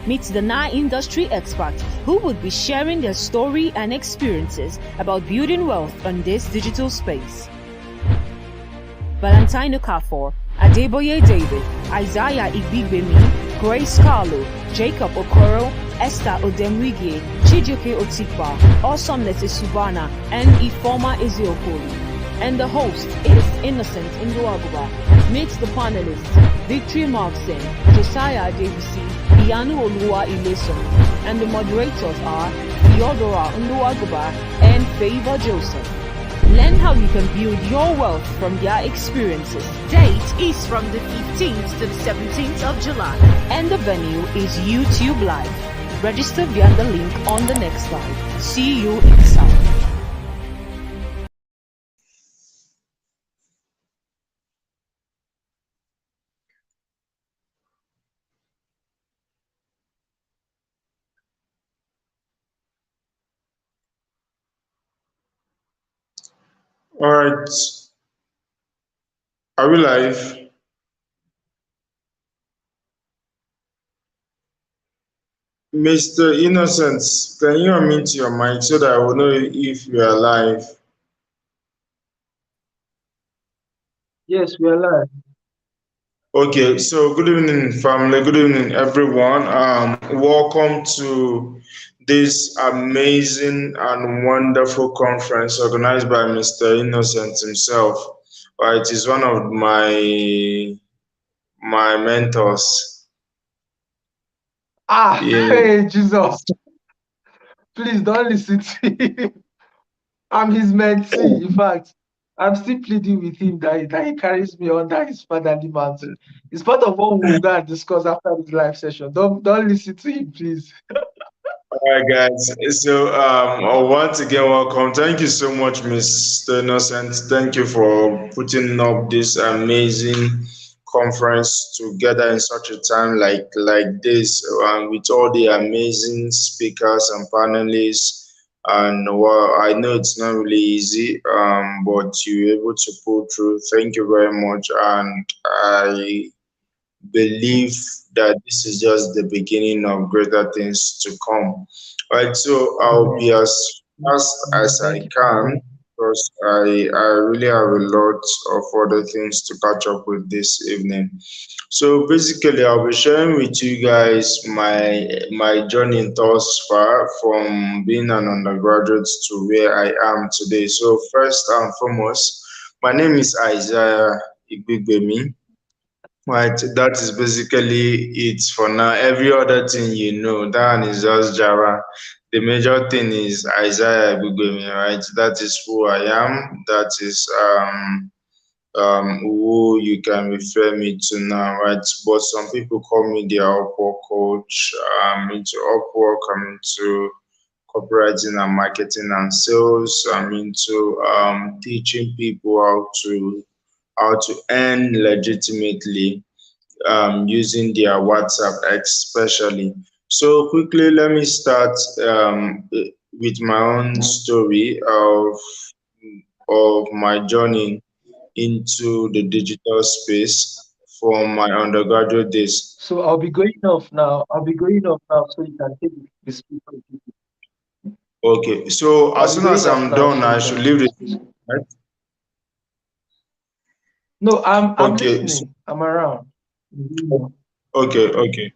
Meet the NA industry experts who would be sharing their story and experiences about building wealth on this digital space. Valentine Okafor, Adeboye David, Isaiah Igbigbemi, Grace Carlo, Jacob Okoro, Esther Odemwige, Chijioke Otikpa, Osomlete Subana, and Ifoma Ezeokoli. And the host is Innocent Nduaguba. Meet the panelists, Victory Markson, Josiah Davisi, Iyanu Olua Ileson, and the moderators are Theodora Nduaguba and Favor Joseph. Learn how you can build your wealth from their experiences. Date is from the 15th to the 17th of July, and the venue is YouTube Live. Register via the link on the next slide. See you inside. All right, are we live? Mr. Innocent, can you unmute your mic so that I will know if you are live? Yes, we are live. Okay, so good evening, family. Good evening, everyone. Welcome to this amazing and wonderful conference organized by Mr. Innocent himself. It is one of my mentors. Yeah. Hey, Jesus. Please don't listen to him. I'm his mentee. In fact, I'm still pleading with him that he carries me under his fatherly mantle. It's part of what we'll go and discuss after this live session. Don't listen to him, please. All right, guys. So, once again, welcome. Thank you so much, Mr. Innocent. Thank you for putting up this amazing conference together in such a time like this, with all the amazing speakers and panelists. And well, I know it's not really easy, but you're able to pull through. Thank you very much, and I believe that this is just the beginning of greater things to come. Right, so I'll be as fast as I Thank you. can because I really have a lot of other things to catch up with this evening. So basically, I'll be sharing with you guys my journey thus far from being an undergraduate to where I am today. So first and foremost, my name is Isaiah Igbigbemi. Right, that is basically it for now. Every other thing that one is just Java. The major thing is Isaiah Bugwemi, right? That is who I am. That is who you can refer me to now, right? But some people call me the Upwork coach. I'm into Upwork. I'm into copywriting and marketing and sales. I'm into teaching people how to earn legitimately using their WhatsApp, especially. So quickly, let me start with my own story of my journey into the digital space from my undergraduate days. So I'll be going off now. So you can take the speaker. Okay, so as soon as I'm done, So I should leave it. Right? No, I'm Okay, listening. I'm around. okay.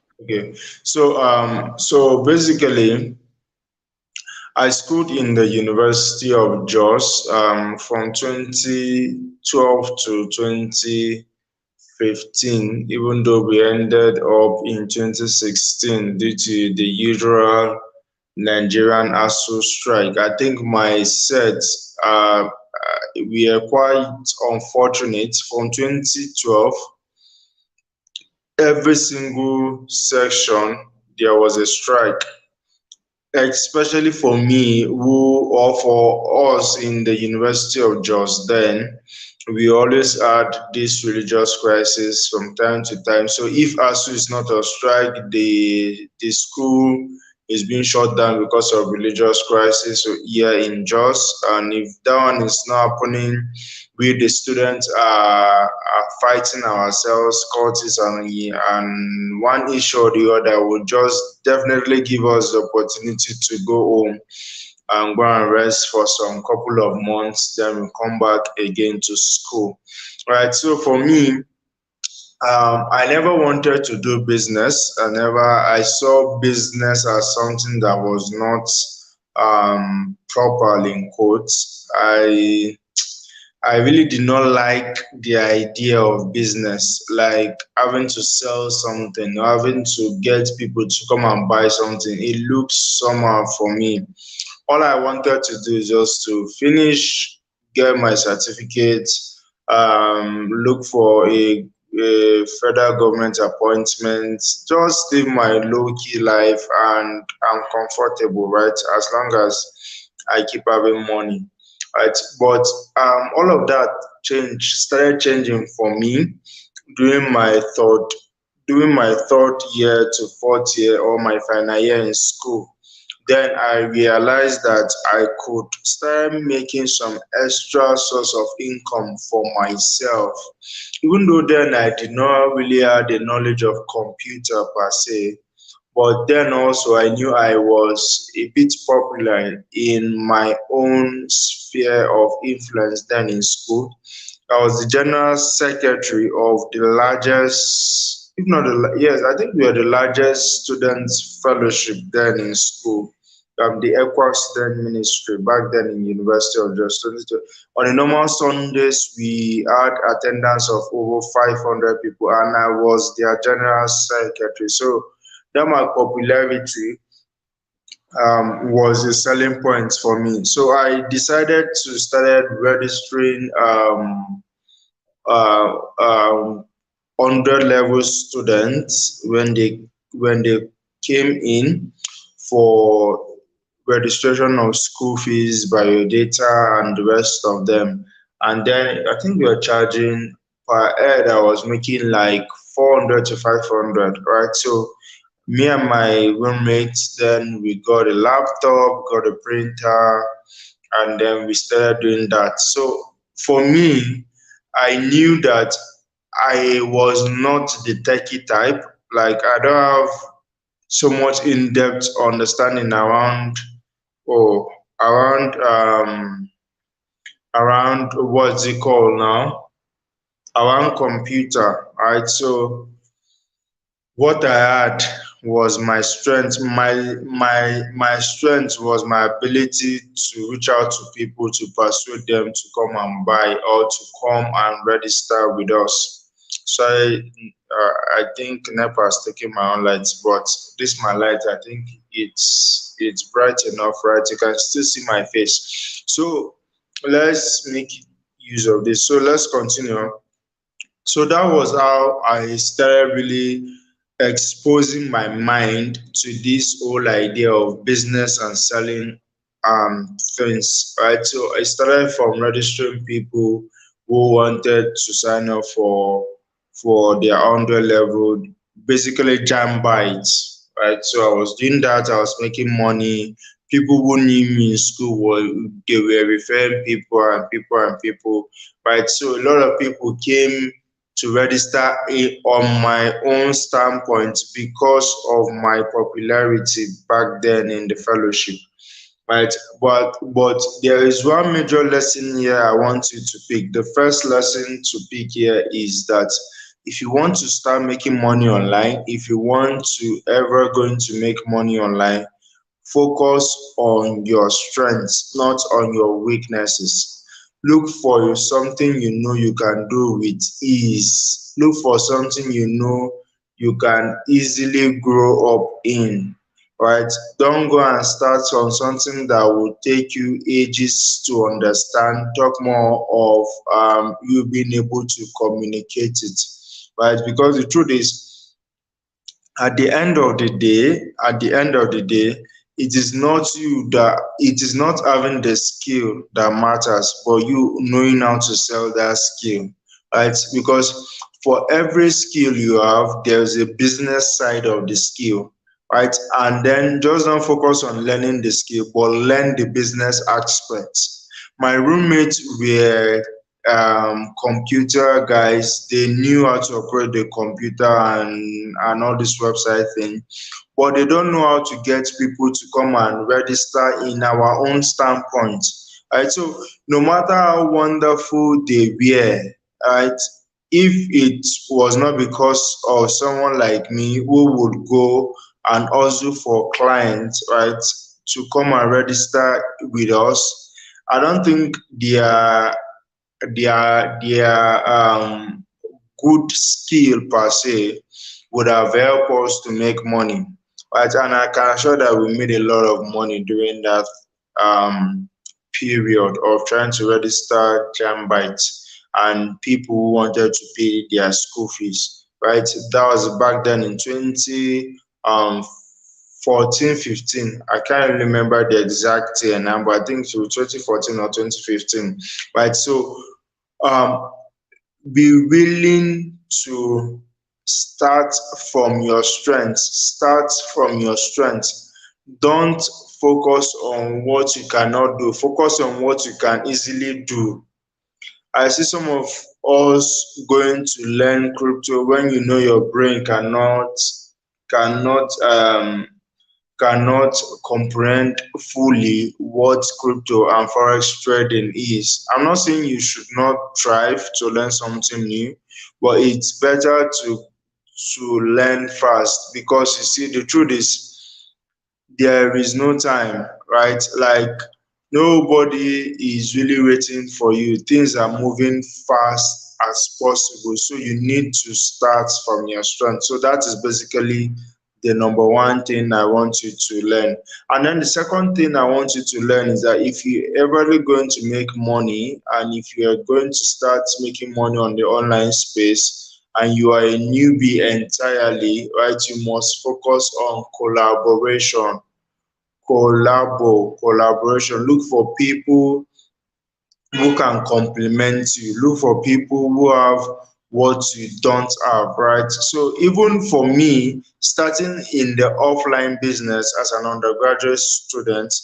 So basically, I schooled in the University of Jos from 2012 to 2015, even though we ended up in 2016 due to the usual Nigerian ASU strike. I think my sets we are quite unfortunate. From 2012, every single section there was a strike, especially for me who or for us in the University of Jos then. We always had this religious crisis from time to time. So if ASU is not on strike, the school is being shut down because of religious crisis here in Jos. And if that one is not happening, we the students are fighting ourselves, courts and one issue or the other will just definitely give us the opportunity to go home and go and rest for some couple of months, then we come back again to school. Right. So for me, I never wanted to do business. I saw business as something that was not proper in quotes. I really did not like the idea of business, like having to sell something, or having to get people to come and buy something. It looks somehow for me. All I wanted to do is just to finish, get my certificate, look for a federal government appointment, just live my low key life, and I'm comfortable, right? As long as I keep having money, right? But all of that started changing for me during my third year to fourth year, or my final year in school. Then I realized that I could start making some extra source of income for myself. Even though then I did not really have the knowledge of computer per se, but then also I knew I was a bit popular in my own sphere of influence then in school. I was the general secretary of the largest, if not yes, I think we are the largest students fellowship then in school. The Equa Student Ministry back then in University of Jos. On a normal Sundays, we had attendance of over 500 people, and I was their general secretary. So that my popularity was a selling point for me. So I decided to start registering uh, um, 100 level students when they came in for registration of school fees, biodata, and the rest of them. And then I think we were charging per head. I was making like 400 to 500, right? So me and my roommates, then we got a laptop, got a printer, and then we started doing that. So for me, I knew that I was not the techie type. Like I don't have so much in-depth understanding oh around around what's it called now? Around computer, right? So what I had was my strength. My strength was my ability to reach out to people, to persuade them to come and buy, or to come and register with us. So I think NEPA has taken my own lights, but this my light. I think it's bright enough, right? You can still see my face. So let's make use of this. So let's continue. So that was how I started really exposing my mind to this whole idea of business and selling things, right? So I started from registering people who wanted to sign up for their 100 level, basically jam bites, right? So I was doing that, I was making money. People who knew me in school they were referring people and people and people, right? So a lot of people came to register on my own standpoint because of my popularity back then in the fellowship, right? But there is one major lesson here I want you to pick. The first lesson to pick here is that if you want to start making money online, if you want to ever going to make money online, focus on your strengths, not on your weaknesses. Look for something you know you can do with ease. Look for something you know you can easily grow up in, right? Don't go and start on something that will take you ages to understand. Talk more of you being able to communicate it, right? Because the truth is, at the end of the day, it is not it is not having the skill that matters, but you knowing how to sell that skill, right? Because for every skill you have, there's a business side of the skill, right? And then just don't focus on learning the skill, but learn the business aspects. My roommates were computer guys. They knew how to operate the computer and all this website thing, but they don't know how to get people to come and register in our own standpoint. Right? So no matter how wonderful they were, right? If it was not because of someone like me who would go and also for clients, right, to come and register with us, I don't think their good skill per se would have helped us to make money, right? And I can assure that we made a lot of money during that um, period of trying to register Jambites and people who wanted to pay their school fees, right? That was back then in 20 um 14, 15. I can't remember the exact year now, but I think it was 2014 or 2015, right? So um be willing to start from your strength. Start from your strength. Don't focus on what you cannot do. Focus on what you can easily do. I see some of us going to learn crypto when you know your brain cannot cannot comprehend fully what crypto and forex trading is. I'm not saying you should not strive to learn something new, but it's better to learn fast, because you see the truth is there is no time, right? Like nobody is really waiting for you. Things are moving fast as possible. So you need to start from your strength. So that is basically the number one thing I want you to learn. And then the second thing I want you to learn is that if you ever going to make money and if you are going to start making money on the online space and you are a newbie entirely, right, you must focus on collaboration. Collaboration. Look for people who can complement you. Look for people who have what you don't have, right? So even for me, starting in the offline business as an undergraduate student,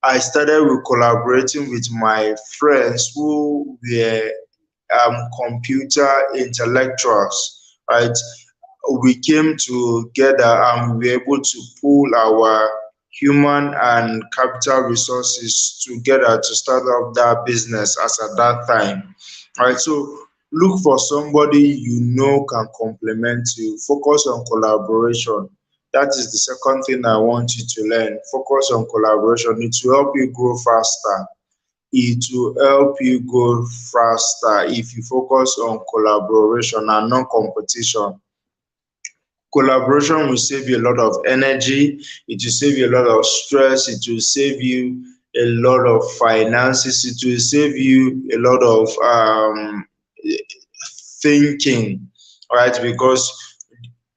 I started with collaborating with my friends who were computer intellectuals, right? We came together and we were able to pool our human and capital resources together to start up that business as at that time. Right. So look for somebody you know can complement you. Focus on collaboration. That is the second thing I want you to learn. Focus on collaboration. It will help you grow faster. It will help you go faster if you focus on collaboration and not competition. Collaboration will save you a lot of energy, it will save you a lot of stress, it will save you a lot of finances, it will save you a lot of thinking, right? Because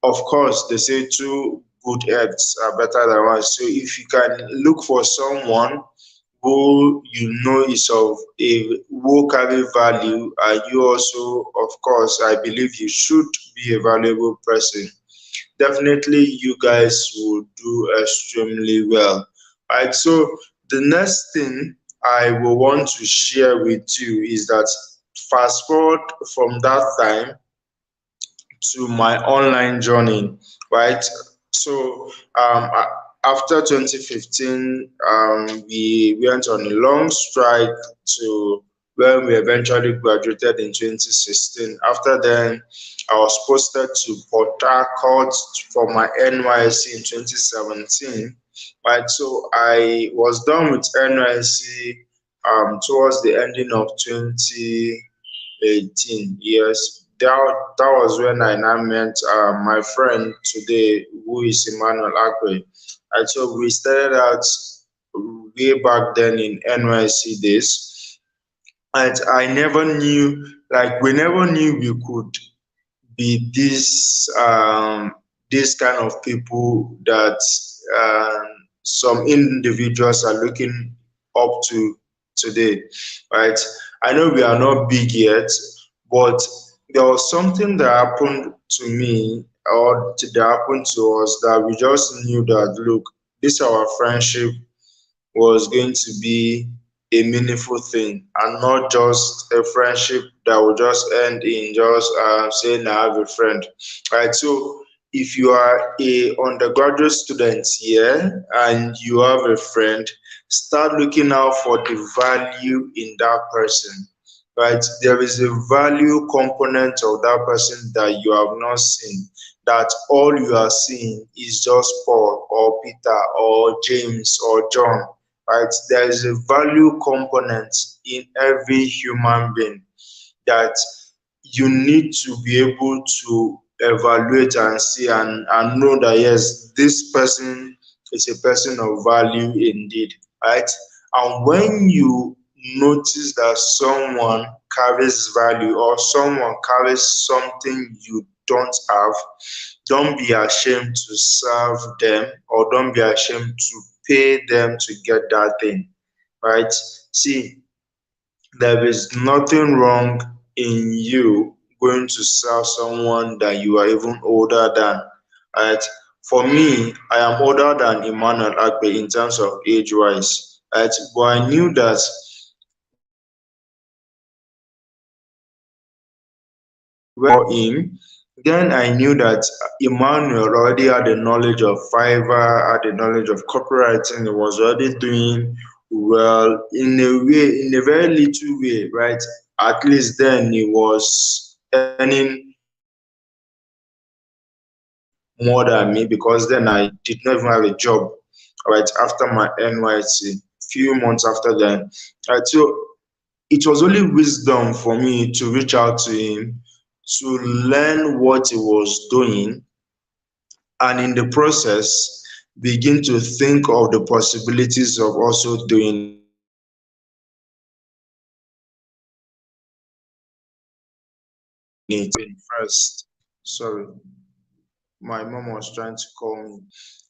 of course they say two good heads are better than one. So if you can look for someone who you know is of a who carry value, and you also, of course, I believe you should be a valuable person, definitely you guys will do extremely well. Right. So the next thing I will want to share with you is that fast forward from that time to my online journey, right? So after 2015, we went on a long strike to when we eventually graduated in 2016. After then, I was posted to Port Harcourt for my NYC in 2017. Right, so I was done with NYC towards the ending of 2018. Yes, that was when I now met my friend today, who is Emmanuel Akwe. And so we started out way back then in NYC days, and I never knew, like we never knew we could be this kind of people that some individuals are looking up to today, right? I know we are not big yet, but there was something that happened to me or that happened to us that we just knew that look, this our friendship was going to be a meaningful thing and not just a friendship that will just end in just saying I have a friend. Right. So if you are a undergraduate student here and you have a friend, start looking out for the value in that person. Right. There is a value component of that person that you have not seen, that all you are seeing is just Paul or Peter or James or John, right? There is a value component in every human being that you need to be able to evaluate and see and know that yes, this person is a person of value indeed, right? And when you notice that someone carries value or someone carries something you don't have, don't be ashamed to serve them or don't be ashamed to pay them to get that thing, right? See, there is nothing wrong in you going to serve someone that you are even older than, right? For me, I am older than Emmanuel Agbe in terms of age wise, right? But I knew that for him, then I knew that Emmanuel already had the knowledge of Fiverr, had the knowledge of copywriting. He was already doing well in a way, in a very little way, right? At least then he was earning more than me because then I did not even have a job, right? After my NYC, few months after that, right? So it was only wisdom for me to reach out to him to learn what he was doing and in the process begin to think of the possibilities of also doing it first. Sorry, my mom was trying to call me.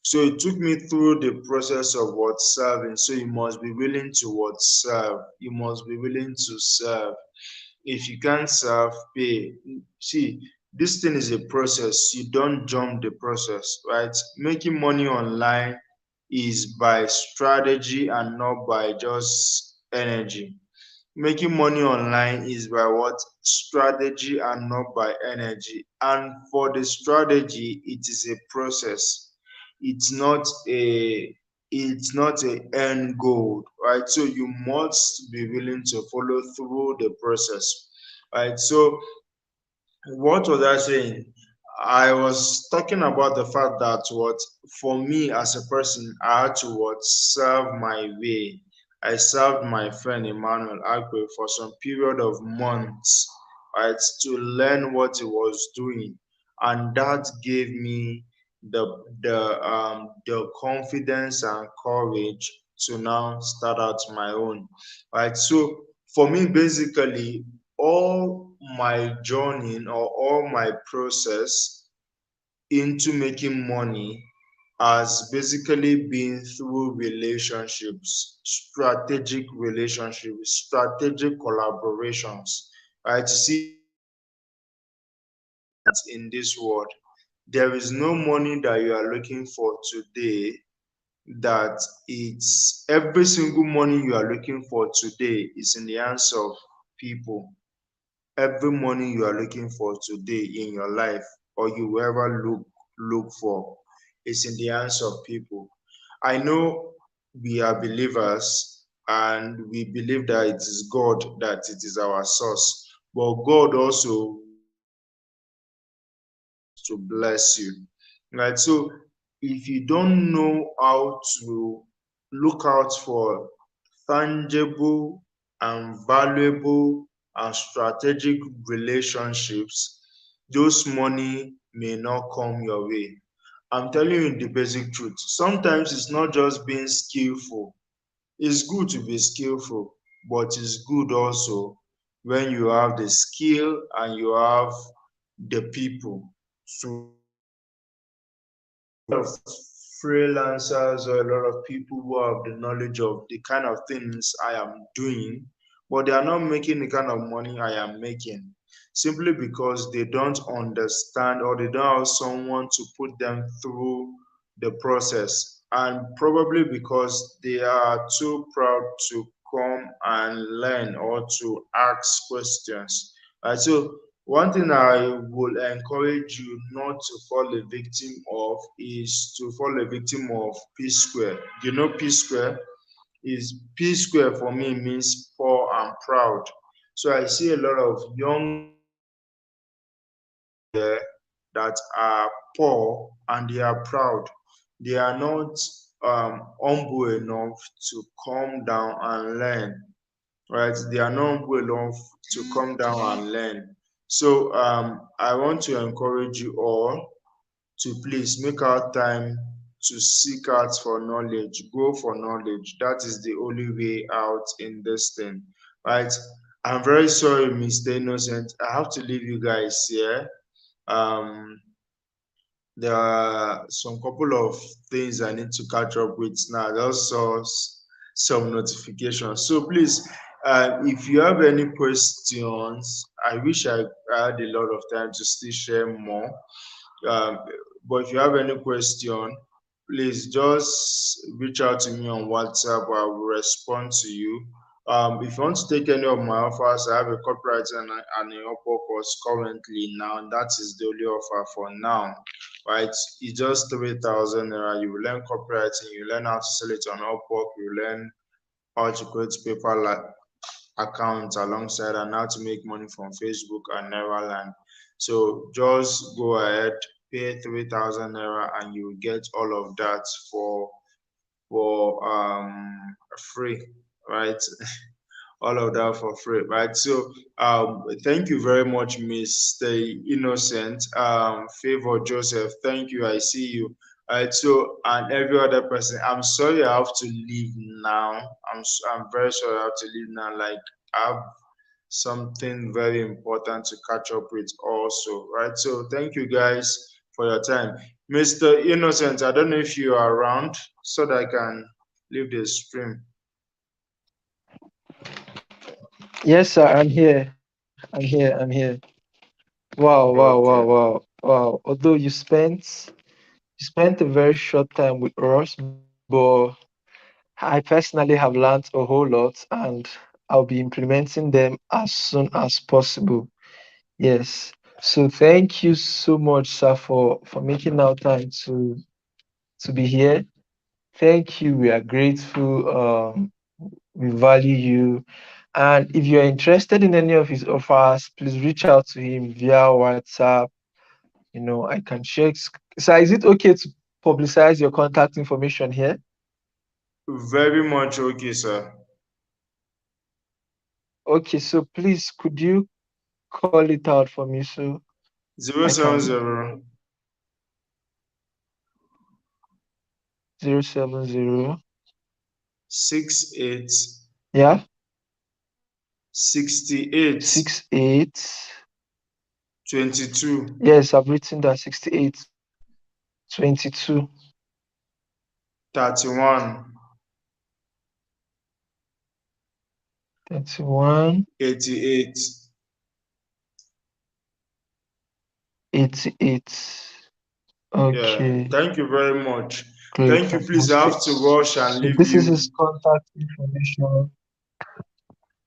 So it took me through the process of what serving. So you must be willing to what serve. You must be willing to serve. If you can't serve, pay. See, this thing is a process. You don't jump the process, right? Making money online is by strategy and not by just energy. Making money online is by what? Strategy and not by energy. And for the strategy, it is a process. It's not a it's not a end goal, right? So you must be willing to follow through the process, right? So what was I saying? I was talking about the fact that what for me as a person, I had to what serve my way. I served my friend Emmanuel Agbe for some period of months, right, to learn what he was doing, and that gave me the confidence and courage to now start out my own, right? So for me, basically, all my journey or all my process into making money has basically been through relationships, strategic collaborations. Right? You see, in this world, there is no money that you are looking for today that it's every single money you are looking for today is in the hands of people. Every money you are looking for today in your life or you will ever look for is in the hands of people. I know we are believers and we believe that it is God, that it is our source, but God also to bless you, right? So if you don't know how to look out for tangible and valuable and strategic relationships, those money may not come your way. I'm telling you the basic truth. Sometimes it's not just being skillful. It's good to be skillful, but it's good also when you have the skill and you have the people to of freelancers or a lot of people who have the knowledge of the kind of things I am doing, but they are not making the kind of money I am making. simply because they don't understand or they don't have someone to put them through the process, and probably because they are too proud to come and learn or to ask questions. So one thing I would encourage you not to fall a victim of is to fall a victim of P square. You know, P square is P square for me means poor and proud. So I see a lot of young there that are poor and they are proud. They are not humble enough to come down and learn, right? They are not humble enough to come down and learn. So I want to encourage you all to please make out time to seek out for knowledge, go for knowledge. That is the only way out in this thing, right? I'm very sorry, Mr. Innocent. I have to leave you guys here. Um, there are some couple of things I need to catch up with now. I just saw some notifications. So please, if you have any questions, I wish I had a lot of time to still share more. Um, but if you have any question, please just reach out to me on WhatsApp. I will respond to you. If you want to take any of my offers, I have a copyright and a Upwork course currently now, and that is the only offer for now, right? It's just 3,000 naira. You will learn copywriting, you learn how to sell it on Upwork, you learn how to create paper accounts alongside and how to make money from Facebook and Neverland. So just go ahead, pay 3,000 naira, and you will get all of that for free, right? All of that for free, right? So thank you very much, Mr. Innocent. Favor Joseph, thank you. I see you. Right, so and every other person, I'm sorry I have to leave now. I'm very sorry I have to leave now. Like I have something very important to catch up with also, right? So thank you guys for your time. Mr. Innocent, I don't know if you are around so that I can leave the stream. Yes, sir, I'm here. I'm here. Wow, wow, wow, Okay. wow, wow. Although you spent a very short time with us, but I personally have learned a whole lot and I'll be implementing them as soon as possible. Yes. So thank you so much, sir, for making our time to be here. Thank you. We are grateful. We value you. And if you're interested in any of his offers, please reach out to him via WhatsApp. I can share. So, is it okay to publicize your contact information here? Very much okay, sir. Okay, so please, could you call it out for me so Zero I seven can zero 070? 68 Yeah, 68 68. 22 Yes, I've written that 68 22 31 31 88. 88. Yeah, Okay, thank you very much. great, Thank you. Please, I have fantastic. to rush and So leave this is you. his contact information.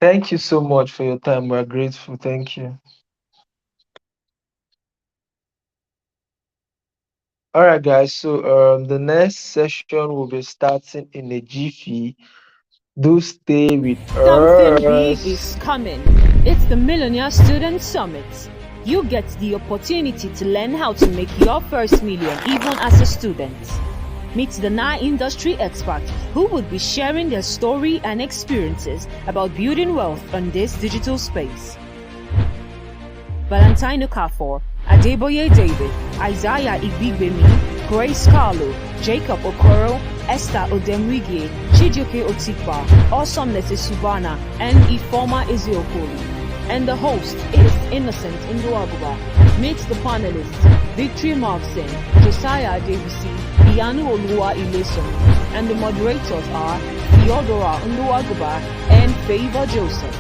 Thank you so much for your time. We're grateful. Thank you. All right, guys. So the next session will be starting in a jiffy. Do stay with Something big us. is coming. It's the Millionaire Student Summit. You get the opportunity to learn how to make your first million even as a student. Meet the 9 industry experts who would be sharing their story and experiences about building wealth on this digital space. Valentino Okafor, Adeboye David, Isaiah Ibigbemi, Grace Carlo, Jacob Okoro, Esther Odemwige, Chijioke Otikpa, Awesomeness Subana, and Ifoma Ezeokoli. And the host is Innocent Nduaguba. Meet the panelists, Victory Markson, Josiah Adebisi, Iyanu Olua Ileson, and the moderators are Theodora Nduaguba and Favor Joseph.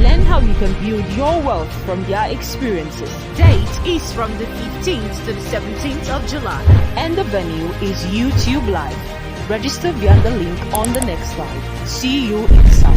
Learn how you can build your wealth from their experiences. Date is from the 15th to the 17th of July, and the venue is YouTube Live. Register via the link on the next slide. See you inside.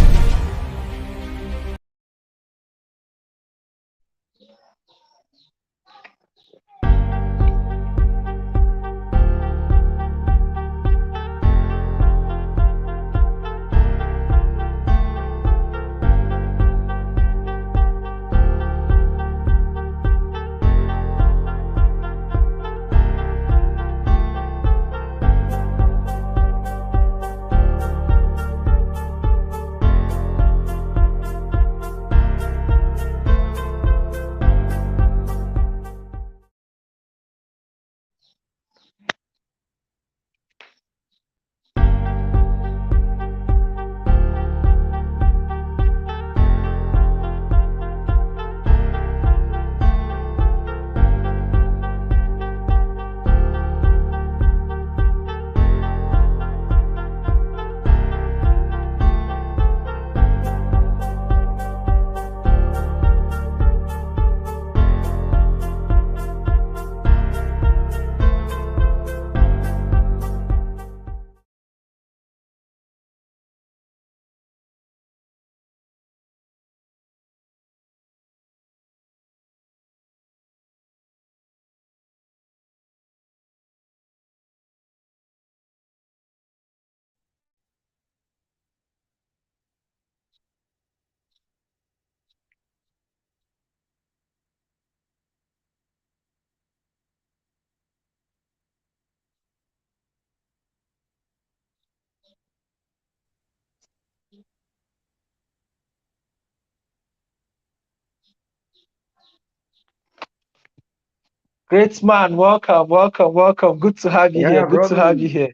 Great man, welcome, welcome, welcome. Good to have you here. Yeah, Good to brother. have you here.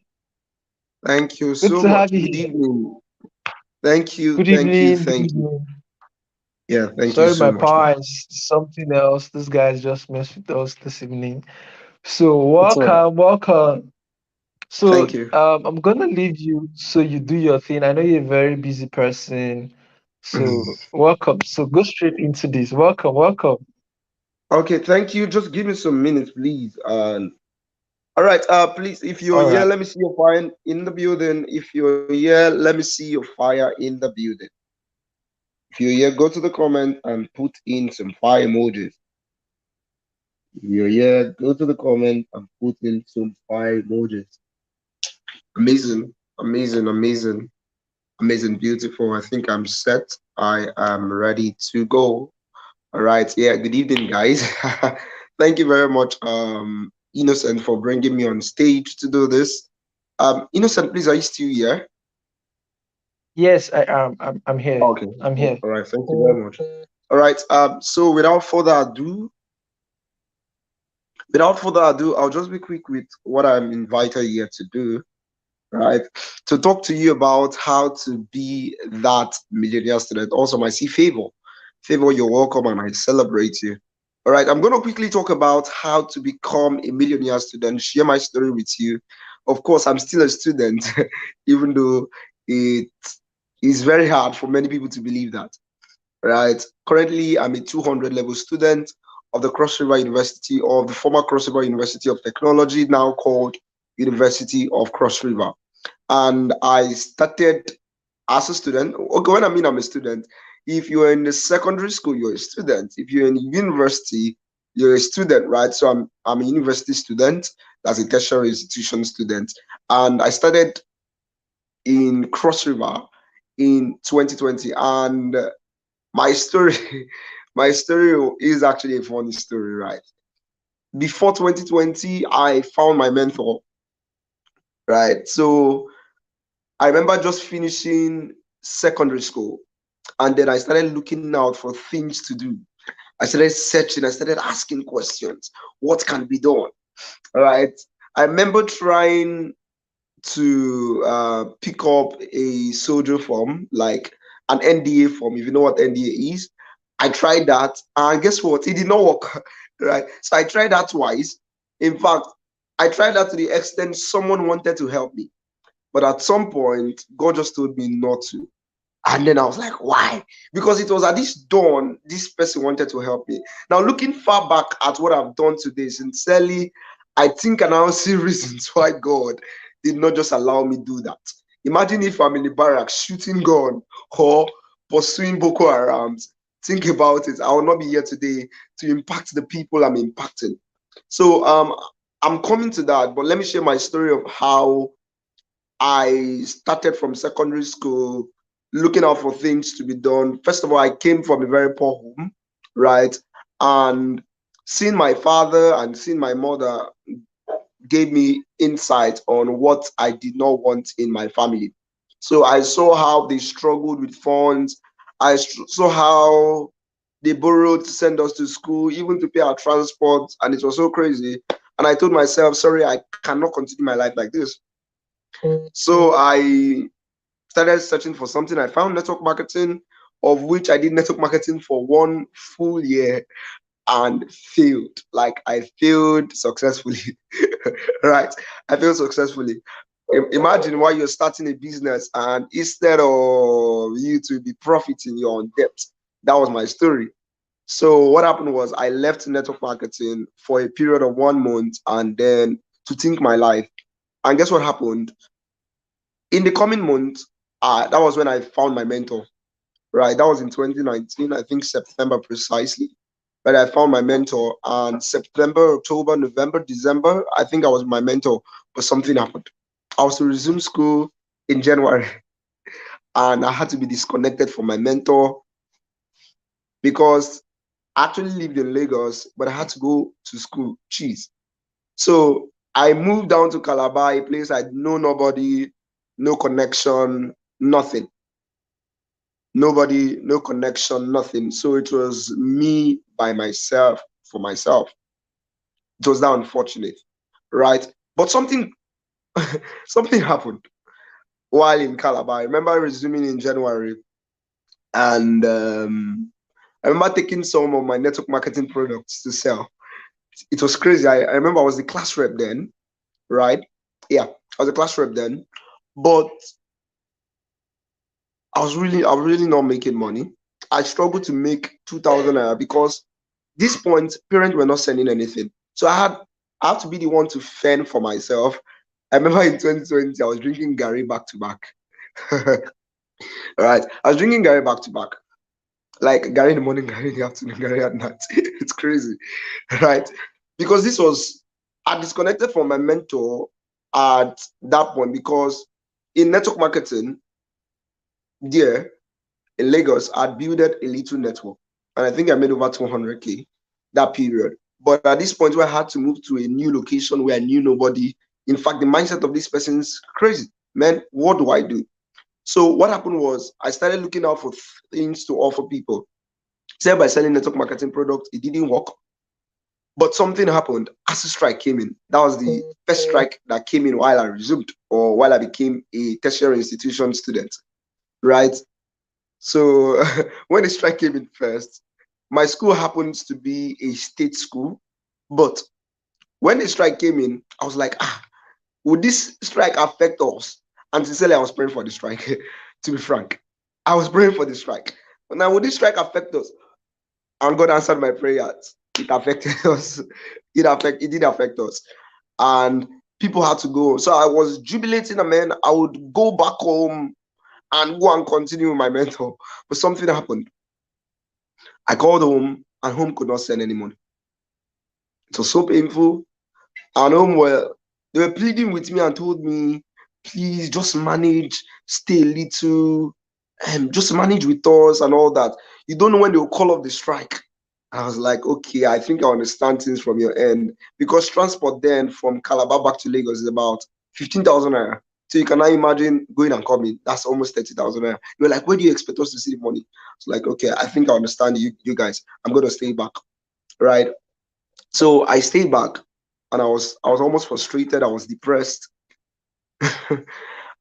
Thank you Good so to have much. you Good here. evening. Thank you, Good thank you, evening. Good thank you. evening. Yeah, thank you Sorry, so my much, man. power is something else. This guy's just messed with us this evening. So It's all right. welcome, welcome. So Thank you. I'm gonna leave you so you do your thing. I know you're a very busy person. So welcome. So go straight into this. Welcome, welcome. Okay, thank you. Just give me some minutes, please. And all right, please, if you're All here, right. let me see your fire in the building. If you're here, let me see your fire in the building. If you're here, go to the comment and put in some fire emojis. If you're here, go to the comment and put in some fire emojis. Amazing, amazing, amazing. Amazing, beautiful. I think I'm set. I am ready to go. All right. Yeah. Good evening, guys. Thank you very much, Innocent, for bringing me on stage to do this. Innocent, please, are you still here? Yes, I am. I'm here. Okay. I'm All here. right. Thank you very much. All right. So without further ado, I'll just be quick with what I'm invited here to do. Right, to talk to you about how to be that millionaire student. Also, I see favor, you're welcome, and I celebrate you. All right, I'm going to quickly talk about how to become a millionaire student, share my story with you. Of course, I'm still a student, even though it is very hard for many people to believe that. Right, currently I'm a 200 level student of the Cross River University, of the former Cross River University of Technology, now called University of Cross River. And I started as a student. Okay, when I mean I'm a student, if you're in the secondary school, you're a student. If you're in university, you're a student, right? So I'm a university student. That's a tertiary institution student, and I started in Cross River in 2020. And my story, my story is actually a funny story, right? Before 2020, I found my mentor, right? So I remember just finishing secondary school, and then I started looking out for things to do. I started searching, I started asking questions. What can be done? All right. I remember trying to pick up a soldier form, like an NDA form, if you know what NDA is. I tried that, and guess what? It did not work. Right. So I tried that twice. In fact, I tried that to the extent someone wanted to help me. But at some point, God just told me not to. And then I was like, why? Because it was at this dawn, this person wanted to help me. Now, looking far back at what I've done today, sincerely, I think I now see reasons why God did not just allow me do that. Imagine if I'm in the barracks shooting gun or pursuing Boko Harams. Think about it. I will not be here today to impact the people I'm impacting. So I'm coming to that, but let me share my story of how I started from secondary school, looking out for things to be done. First of all, I came from a very poor home, right? And seeing my father and seeing my mother gave me insight on what I did not want in my family. So I saw how they struggled with funds. Saw how they borrowed to send us to school, even to pay our transport, and it was so crazy. And I told myself, sorry, I cannot continue my life like this. So I started searching for something. I found network marketing, of which I did network marketing for 1 full year and failed. Like I failed successfully, right? I failed successfully. Imagine why you're starting a business and instead of you to be profiting, you're on debt. That was my story. So what happened was I left network marketing for a period of 1 month and then to think my life. And guess what happened? In the coming month, that was when I found my mentor, right? That was in 2019, I think September precisely. But I found my mentor, and September, October, November, December, I think I was my mentor, but something happened. I was to resume school in January, and I had to be disconnected from my mentor because I actually lived in Lagos, but I had to go to school. Jeez. So I moved down to Calabar, a place I know nobody, no connection, nothing. Nobody, no connection, nothing. So it was me by myself for myself. It was that unfortunate, right? But something something happened while in Calabar. I remember resuming in January, and I remember taking some of my network marketing products to sell. It was crazy. I remember I was the class rep then, right? Yeah, I was a class rep then, but I was really not making money. I struggled to make 2,000 naira because this point parents were not sending anything. So I had to be the one to fend for myself. I remember in 2020 I was drinking Gary back to back. Right, I was drinking Gary back to back, like Gary in the morning, Gary in the afternoon, Gary at night. It's crazy, right? Because this was I disconnected from my mentor at that point because in network marketing, there in Lagos, I'd built a little network, and I think I made over 200K that period. But at this point, where I had to move to a new location where I knew nobody, in fact, the mindset of this person is crazy. Man, what do I do? So what happened was I started looking out for things to offer people. Say by selling network marketing products, it didn't work. But something happened. As a strike came in. That was the first strike that came in while I resumed or while I became a tertiary institution student, right? So when the strike came in first, my school happens to be a state school. But when the strike came in, I was like, would this strike affect us? And sincerely, I was praying for the strike, to be frank. I was praying for the strike. But now, would this strike affect us? And God answered my prayers. It affected us. It did affect us. And people had to go. So I was jubilating, and man, I would go back home and go and continue with my mentor. But something happened. I called home, and home could not send any money. It was so painful. And home they were pleading with me and told me, please just manage, stay a little, just manage with us and all that. You don't know when they will call off the strike. I was like, okay, I think I understand things from your end because transport then from Calabar back to Lagos is about 15,000 naira. So you can now imagine going and coming. That's almost 30,000 naira. You were like, where do you expect us to see the money? It's like, okay, I think I understand you guys. I'm going to stay back, right? So I stayed back, and I was almost frustrated. I was depressed.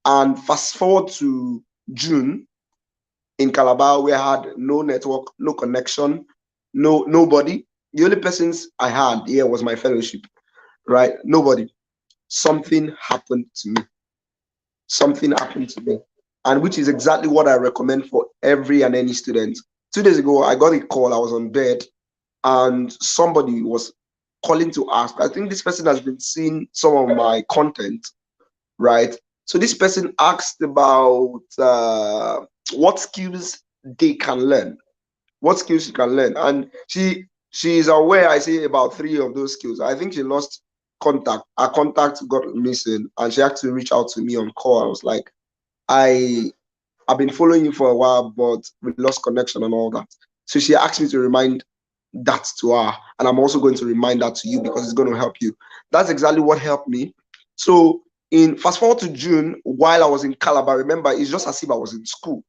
And fast forward to June in Calabar, where I had no network, no connection, nobody. The only persons I had here was my fellowship, right? Nobody. Something happened to me. Something happened to me. and which is exactly what I recommend for every and any student. 2 days ago, I got a call. I was on bed, and somebody was calling to ask. I think this person has been seeing some of my content, right? So this person asked about what skills they can learn, what skills she can learn, and she is aware. I say about 3 of those skills. I think she lost contact. Her contact got missing, and she had to reach out to me on call. I was like, I've been following you for a while, but we lost connection and all that. So she asked me to remind that to her, and I'm also going to remind that to you because it's going to help you. That's exactly what helped me. So in fast forward to June, while I was in Calabar, remember, it's just as if I was in school,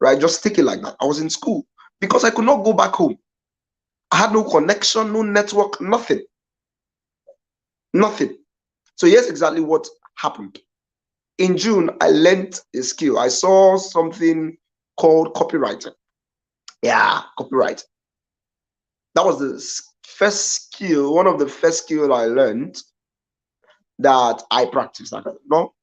right? Just take it like that. I was in school because I could not go back home. I had no connection, no network, nothing. Nothing. So here's exactly what happened. In June, I learned a skill. I saw something called copywriting. Yeah, copywriting. That was the first skill, one of the first skills I learned that I practiced. No,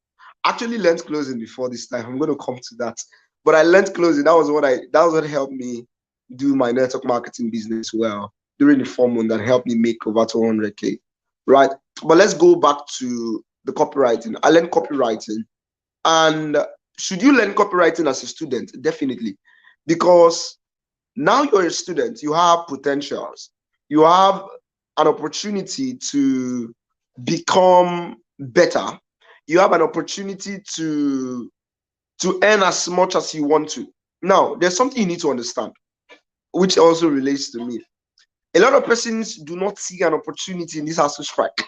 actually learned closing before this time. I'm going to come to that. But I learned closing. That was what helped me do my network marketing business well during the 4 months that helped me make over 200K. Right. But let's go back to the copywriting. I learned copywriting. And should you learn copywriting as a student? Definitely. Because now you're a student, you have potentials. You have an opportunity to become better. You have an opportunity to earn as much as you want to. Now, there's something you need to understand, which also relates to me. A lot of persons do not see an opportunity in this ASU strike.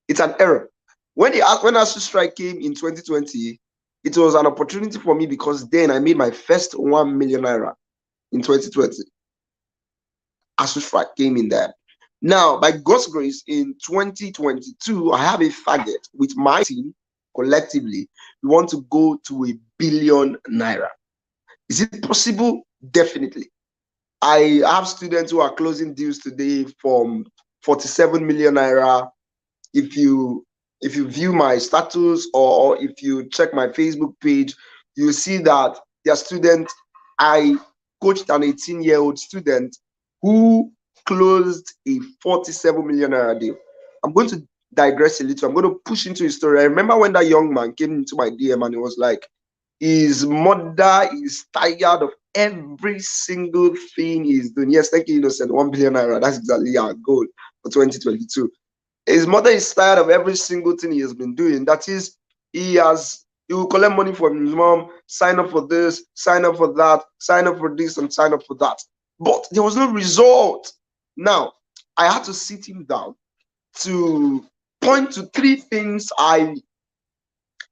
It's an error. When ASU strike came in 2020, it was an opportunity for me because then I made my first 1 million naira in 2020. ASU strike came in there. Now, by God's grace, in 2022, I have a target with my team collectively. We want to go to 1 billion naira. Is it possible? Definitely. I have students who are closing deals today from 47 million naira. If you view my status or if you check my Facebook page, you see that their student, I coached an 18-year-old student who closed a 47 million naira deal. I'm going to digress a little. I'm going to push into his story. I remember when that young man came into my DM and he was like, his mother is tired of every single thing he's doing. Yes, thank you, Innocent. 1 billion naira. That's exactly our goal for 2022. His mother is tired of every single thing he has been doing. That is, he will collect money from his mom, sign up for this, sign up for that, sign up for this, and sign up for that. But there was no result. Now, I had to sit him down to point to 3 things I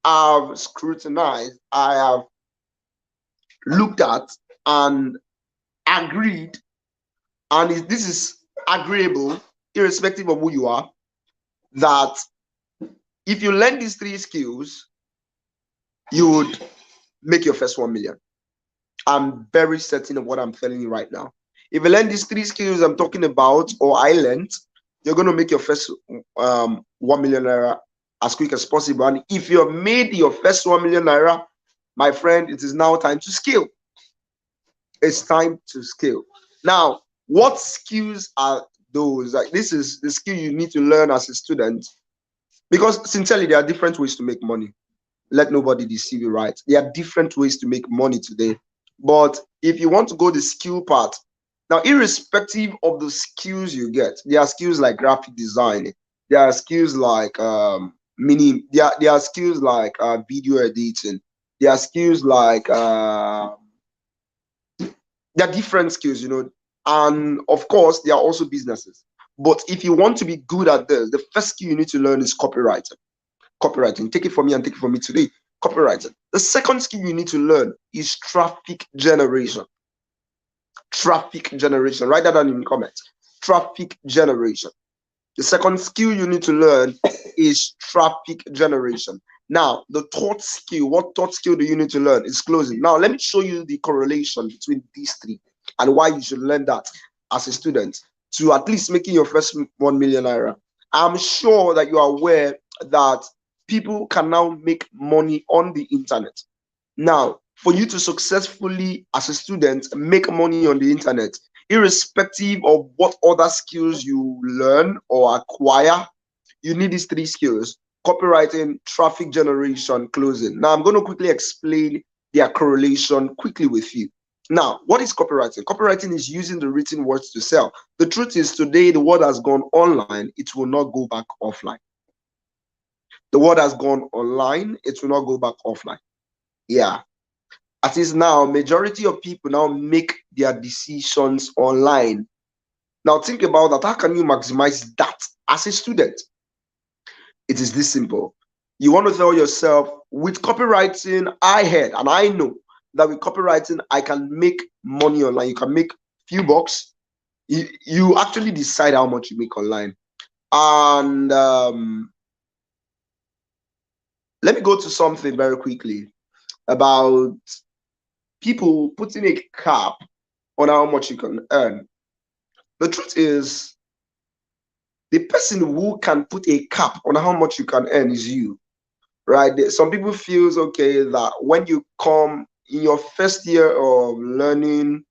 have scrutinized, I have looked at and agreed, and this is agreeable, irrespective of who you are, that if you learn these 3 skills, you would make your first 1 million. I'm very certain of what I'm telling you right now. If you learn these 3 skills I'm talking about, or I learned, you're going to make your first 1 million naira as quick as possible. And if you have made your first 1 million naira, my friend, it is now time to scale. It's time to scale. Now, what skills are those? Like, this is the skill you need to learn as a student, because sincerely, there are different ways to make money. Let nobody deceive you, right? There are different ways to make money today. But if you want to go the skill part, now, irrespective of the skills you get, there are skills like graphic design. There are skills like there are skills like video editing. There are skills like there are different skills, and of course there are also businesses. But if you want to be good at this, the first skill you need to learn is copywriting. Take it from me and take it from me today. Copywriting. The second skill you need to learn is traffic generation. Traffic generation. Write that down in the comments. Traffic generation. The second skill you need to learn is traffic generation. Now, the third skill, what third skill do you need to learn? Is closing. Now, let me show you the correlation between these 3 and why you should learn that as a student to at least making your first 1 million naira. I'm sure that you are aware that people can now make money on the internet. Now, for you to successfully, as a student, make money on the internet, irrespective of what other skills you learn or acquire, you need these three skills: copywriting, traffic generation, closing. Now, I'm going to quickly explain their correlation quickly with you. Now, what is copywriting? Copywriting is using the written words to sell. The truth is, today the word has gone online, it will not go back offline. The word has gone online, it will not go back offline. Yeah. At least now, majority of people now make their decisions online. Now think about that. How can you maximize that as a student? It is this simple. You want to tell yourself, with copywriting, I heard and I know that with copywriting, I can make money online. You can make few bucks. You actually decide how much you make online. And let me go to something very quickly about people putting a cap on how much you can earn. The truth is, the person who can put a cap on how much you can earn is you, right? Some people feels okay that when you come in your first year of learning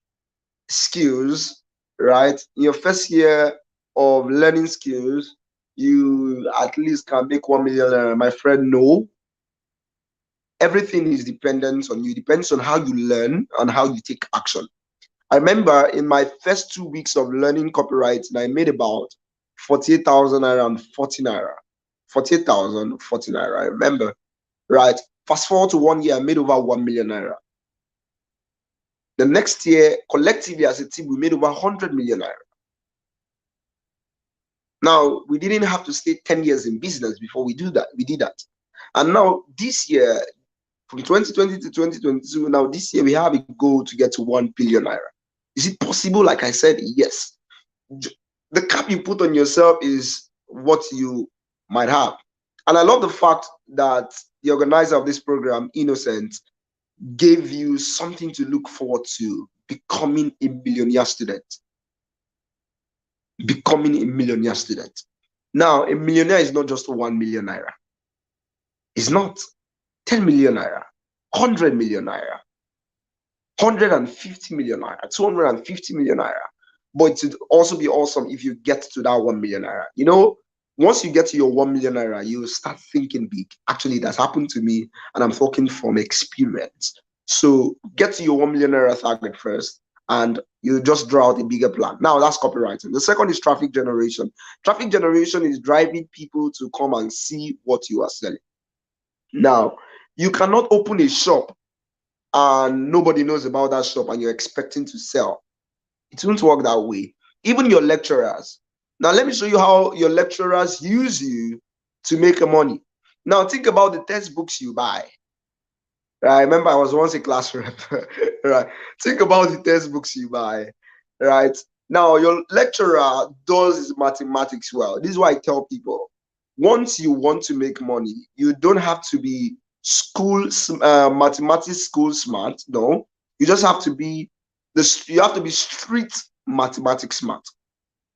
skills, right? In your first year of learning skills, you at least can make 1 million. My friend, no. Everything is dependent on you. It depends on how you learn and how you take action. I remember in my first 2 weeks of learning copywriting, I made about 48,000 naira and 40 naira. 48,000, 40 naira. I remember, right? Fast forward to 1 year, I made over 1 million naira. The next year, collectively as a team, we made over 100 million naira. Now, we didn't have to stay 10 years in business before we do that. We did that. And now this year, from 2020 to 2022, now this year we have a goal to get to 1 billion naira. Is it possible? Like I said, yes. The cap you put on yourself is what you might have. And I love the fact that the organizer of this program, Innocent, gave you something to look forward to: becoming a millionaire student. Becoming a millionaire student. Now, a millionaire is not just 1 million naira. It's not 10 million naira, 100 million naira, 150 million naira, 250 million naira. But it would also be awesome if you get to that 1 million naira. You know, once you get to your 1 million naira, you start thinking big. Actually, that's happened to me, and I'm talking from experience. So get to your 1 million naira target first, and you just draw out a bigger plan. Now, that's copywriting. The second is traffic generation. Traffic generation is driving people to come and see what you are selling. Now, you cannot open a shop and nobody knows about that shop and you're expecting to sell. It won't work that way. Even your lecturers. Now, let me show you how your lecturers use you to make money. Now, think about the textbooks you buy. Right? Remember, I was once a class rep. Right? Think about the textbooks you buy. Right? Now, your lecturer does mathematics well. This is why I tell people, once you want to make money, you don't have to be mathematics school smart. No, you just have to be you have to be street mathematics smart.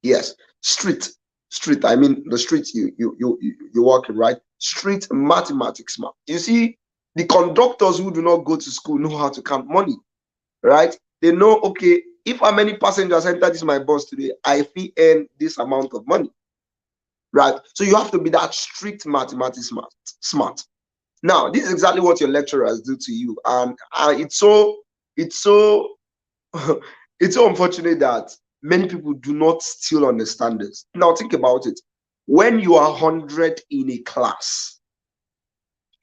Yes, street. I mean the street you walk in, right? Street mathematics smart. You see, the conductors who do not go to school know how to count money, right? They know, okay, if how many passengers enter this my bus today, I fee earn this amount of money. Right? So you have to be that strict mathematics smart. Now, this is exactly what your lecturers do to you, and it's so it's so unfortunate that many people do not still understand this. Now, think about it. When you are 100 in a class,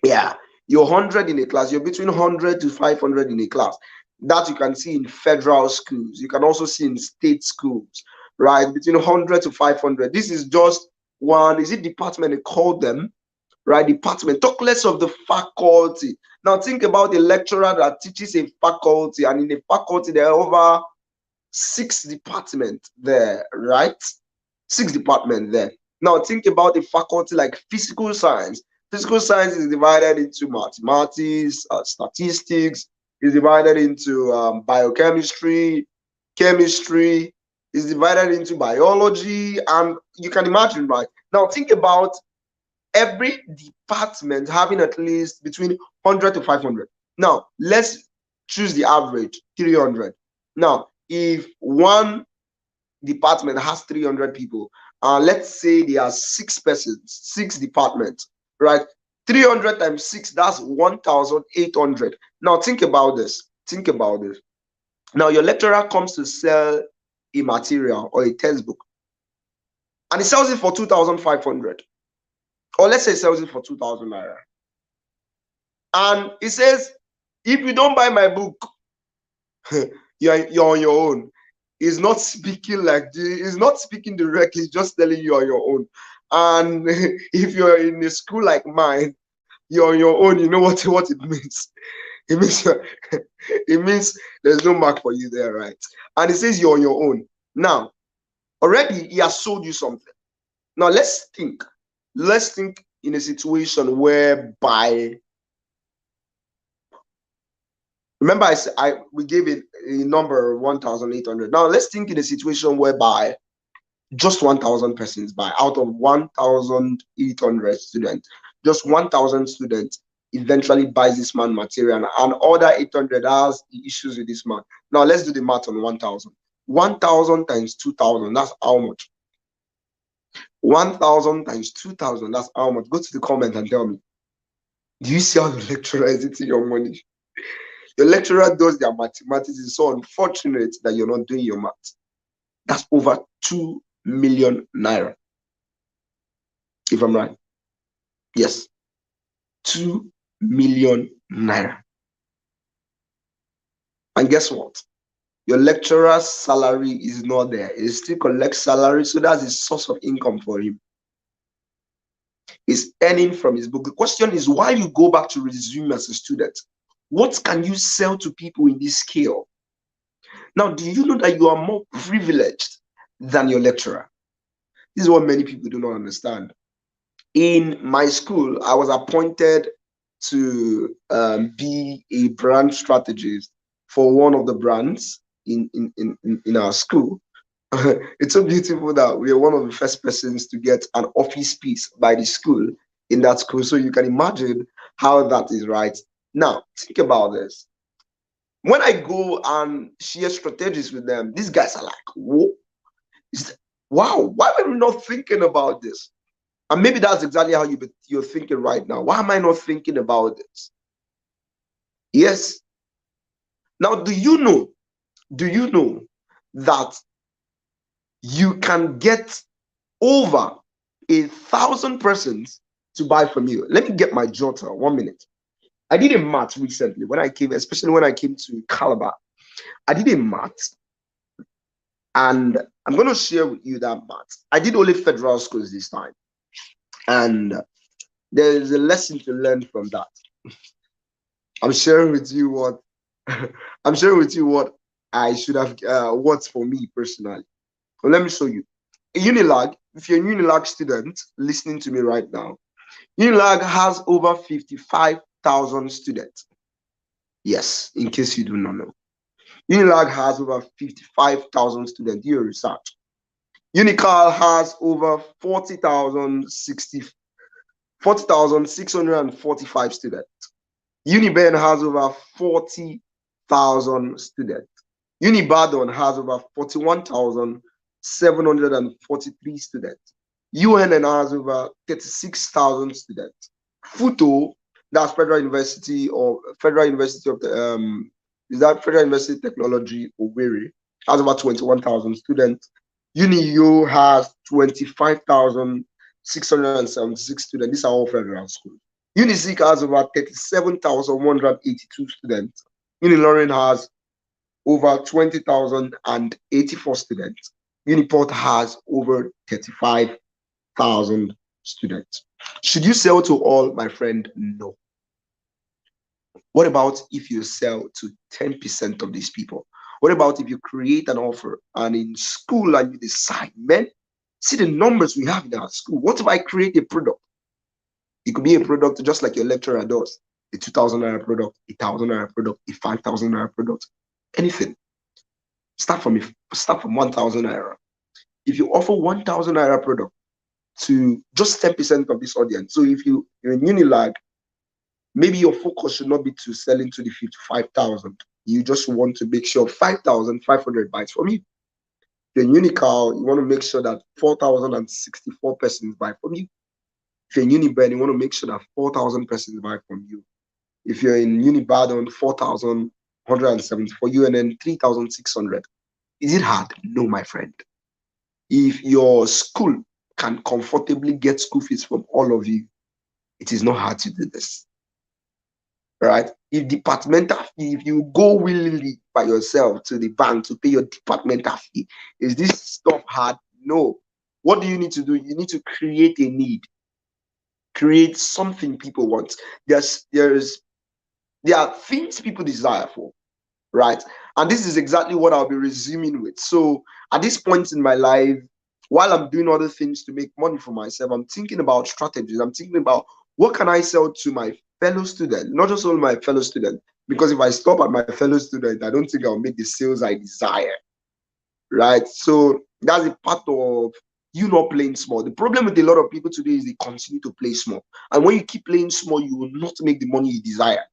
yeah, you're 100 in a class. You're between 100 to 500 in a class. That you can see in federal schools. You can also see in state schools, right? Between 100 to 500. This is just one, is it department they call them, right? Department. Talk less of the faculty. Now think about a lecturer that teaches a faculty, and in a faculty there are over 6 departments there, right? 6 departments there. Now think about a faculty like physical science. Physical science is divided into mathematics, statistics, is divided into biochemistry, chemistry, is divided into biology, and you can imagine, right? Now think about every department having at least between 100 to 500. Now, let's choose the average, 300. Now, if one department has 300 people, let's say there are 6 persons, 6 departments, right? 300 times 6, that's 1,800. Now, think about this. Think about this. Now, your lecturer comes to sell a material or a textbook, and he sells it for 2,500. Or let's say he sells it for 2,000 naira. And he says, if you don't buy my book, you're on your own. He's not speaking he's not speaking direct, he's just telling you on your own. And if you're in a school like mine, you're on your own, you know what it means. It means it means there's no mark for you there, right? And he says you're on your own. Now, already he has sold you something. Now let's think in a situation whereby, remember we gave it a number 1,800. Now let's think in a situation whereby just 1,000 persons buy out of 1,800 students. Just 1,000 students eventually buys this man material, and other 800 has the issues with this man. Now let's do the math on 1,000. 1,000 times 2,000, that's how much? 1,000 times 2,000, that's how much? Go to the comment and tell me. Do you see how the lecturer is eating your money? Your lecturer does their mathematics. It's so unfortunate that you're not doing your math. That's over 2 million naira. If I'm right. Yes. 2 million naira. And guess what? Your lecturer's salary is not there. He still collects salary, so that's his source of income for him. He's earning from his book. The question is, why you go back to resume as a student? What can you sell to people in this scale? Now, do you know that you are more privileged than your lecturer? This is what many people do not understand. In my school, I was appointed to be a brand strategist for one of the brands in our school. It's so beautiful that we are one of the first persons to get an office piece by the school in that school. So you can imagine how that is, right? Now, think about this. When I go and share strategies with them, these guys are like, whoa, wow, why are we not thinking about this? And maybe that's exactly how you're thinking right now. Why am I not thinking about this? Yes. Now, do you know that you can get over 1,000 persons to buy from you? Let me get my jotter 1 minute. I did a math recently especially when I came to Calabar. I did a math, and I'm going to share with you that math. I did only federal schools this time, and there's a lesson to learn from that. I'm sharing with you what I should have, what's for me personally. Well, let me show you. Unilag, if you're a Unilag student listening to me right now, Unilag has over 55,000 students. Yes, in case you do not know. Unilag has over 55,000 students. Do your research. Unical has over 40,645 students. Uniben has over 40,000 students. Unibadon has over 41,743 students. UNN has over 36,000 students. FUTO, that's Federal University of the Federal University of Technology, Owerri, has about 21,000 students. UNIO has 25,676 students. These are all federal schools. UNISIC has over 37,182 students. Unilorin has over 20,084 students. Uniport has over 35,000 students. Should you sell to all, my friend? No. What about if you sell to 10% of these people? What about if you create an offer and in school and you decide, man, see the numbers we have in our school. What if I create a product? It could be a product just like your lecturer does. A 2,000 naira product, a 1,000 naira product, a 5,000 naira product, anything. Start from 1,000 naira. If you offer 1,000 naira product to just 10% of this audience, so if you're in Unilag Maybe your focus should not be to sell into the 55,000. You just want to make sure 5,500 buys from you. If you're Unical, you want to make sure that 4,064 persons buy from you. If you're in Uniben, you want to make sure that 4,000 persons buy from you. If you're in Unibadon, 4,174 you, and then 3,600. Is it hard? No, my friend. If your school can comfortably get school fees from all of you, it is not hard to do this. Right? If departmental fee, if you go willingly by yourself to the bank to pay your departmental fee, is this stuff hard? No. What do you need to do? You need to create a need, create something people want. There are things people desire for, right? And this is exactly what I'll be resuming with. So at this point in my life, while I'm doing other things to make money for myself, I'm thinking about strategies. I'm thinking about what can I sell to my fellow student, not just only my fellow student, because if I stop at my fellow student, I don't think I'll make the sales I desire, right? So that's a part of you not playing small. The problem with a lot of people today is they continue to play small. And when you keep playing small, you will not make the money you desire.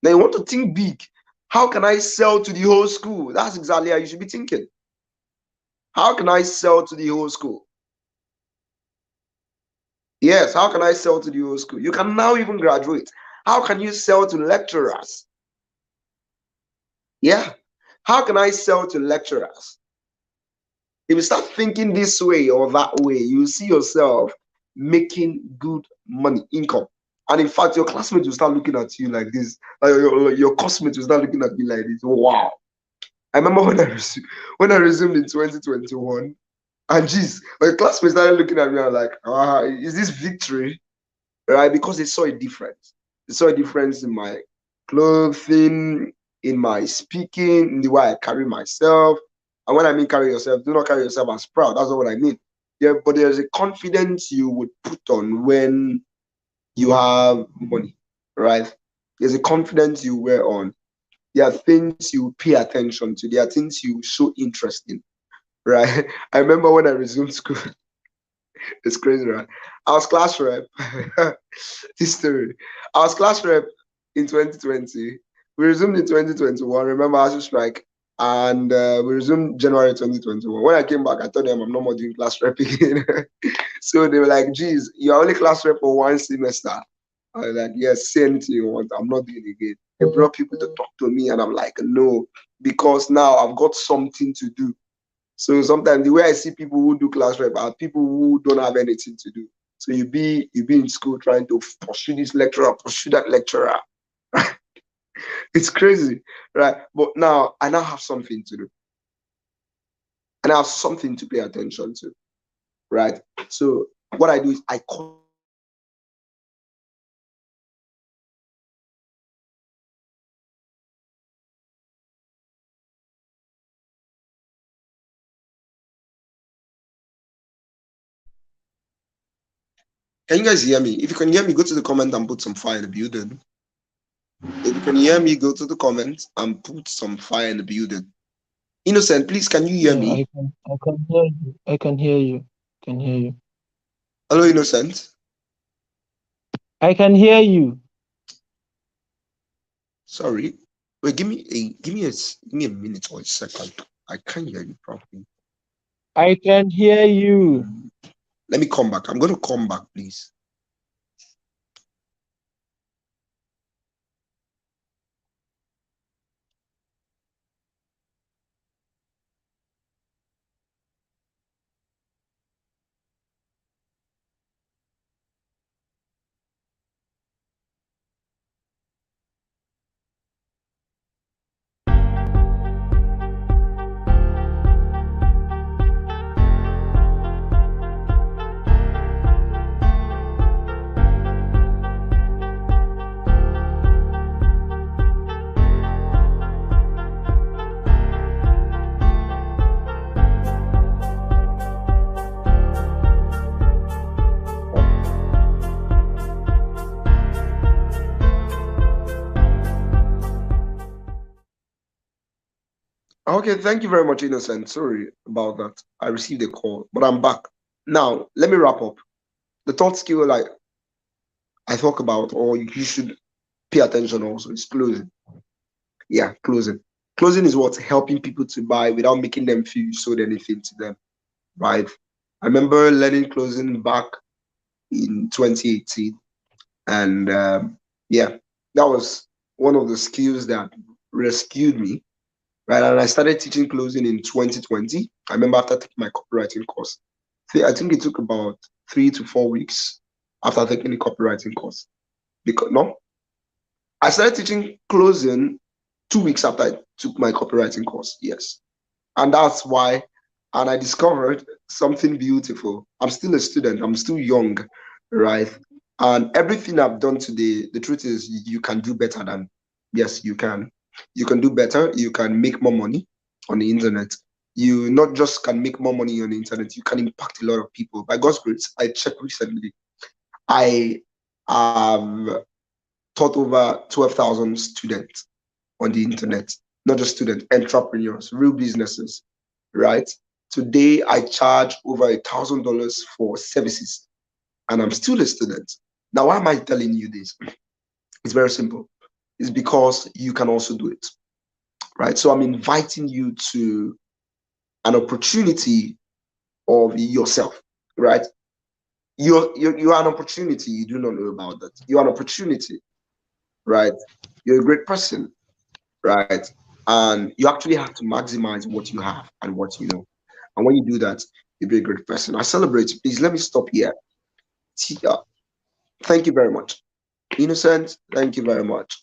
Now you want to think big. How can I sell to the whole school? That's exactly how you should be thinking. How can I sell to the whole school? Yes, how can I sell to the whole school? You can now even graduate. How can you sell to lecturers? Yeah. How can I sell to lecturers? If you start thinking this way or that way, you see yourself making good money, income. And in fact, your classmates will start looking at you like this. Your classmates will start looking at you like this. Wow. I remember when I resumed in 2021, and geez, my classmates started looking at me and like, is this victory? Right? Because they saw a difference. They saw a difference in my clothing, in my speaking, in the way I carry myself. And when I mean carry yourself, do not carry yourself as proud. That's not what I mean. Yeah, but there's a confidence you would put on when you have money, right? There's a confidence you wear on. There are things you pay attention to. There are things you show interest in, right? I remember when I resumed school. It's crazy, right? I was class rep. History. I was class rep in 2020. We resumed in 2021. Remember ASU strike, and we resumed January 2021. When I came back, I told them I'm no more doing class rep again. So they were like, "Geez, you're only class rep for one semester." I was like, "Yes, say anything you want. I'm not doing it again." They brought people to talk to me, and I'm like, "No," because now I've got something to do. So sometimes the way I see people who do class rep are people who don't have anything to do. So you be in school trying to pursue this lecturer, pursue that lecturer. It's crazy, right? But now I now have something to do. And I have something to pay attention to, right? So what I do is I call. Can you guys hear me? If you can hear me, go to the comment and put some fire in the building. If you can hear me, go to the comments and put some fire in the building. Innocent, please, can you hear me? I can hear you. I can hear you. Can hear you. Hello, Innocent. I can hear you. Sorry. Wait, give me a minute or a second. I can't hear you properly. I can hear you. Let me come back. I'm going to come back, please. Okay, thank you very much, Innocent. Sorry about that. I received a call, but I'm back. Now, let me wrap up. The third skill, like I talk about, or you should pay attention also, is closing. Yeah, closing. Closing is what helping people to buy without making them feel you sold anything to them, right? I remember learning closing back in 2018, and yeah, that was one of the skills that rescued me, right? And I started teaching closing in 2020. I remember after taking my copywriting course, I think it took about 3 to 4 weeks after taking the copywriting course. Because no, I started teaching closing 2 weeks after I took my copywriting course. Yes. And that's why, and I discovered something beautiful. I'm still a student, I'm still young, right? And everything I've done today, the truth is, you can do better than, yes, you can. You can do better, you can make more money on the internet. You not just can make more money on the internet, you can impact a lot of people. By God's grace, I checked recently. I have taught over 12,000 students on the internet, not just students, entrepreneurs, real businesses, right? Today, I charge over $1,000 for services, and I'm still a student. Now, why am I telling you this? It's very simple. It's because you can also do it, right? So I'm inviting you to an opportunity of yourself, right? You're an opportunity. You do not know about that. You're an opportunity, right? You're a great person, right? And you actually have to maximize what you have and what you know. And when you do that, you'll be a great person. I celebrate you. Please let me stop here. Tia, thank you very much. Innocent, thank you very much.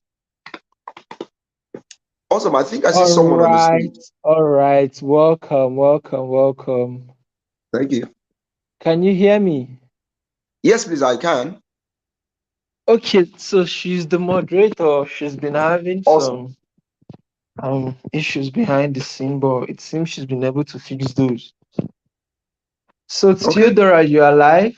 Awesome. I think I see All someone on the right, stage. all right. Welcome, welcome, welcome. Thank you. Can you hear me? Yes, please, I can. Okay, so she's the moderator. She's been having Awesome. some issues behind the scene, but it seems she's been able to fix those. So Okay. Theodora, you are live.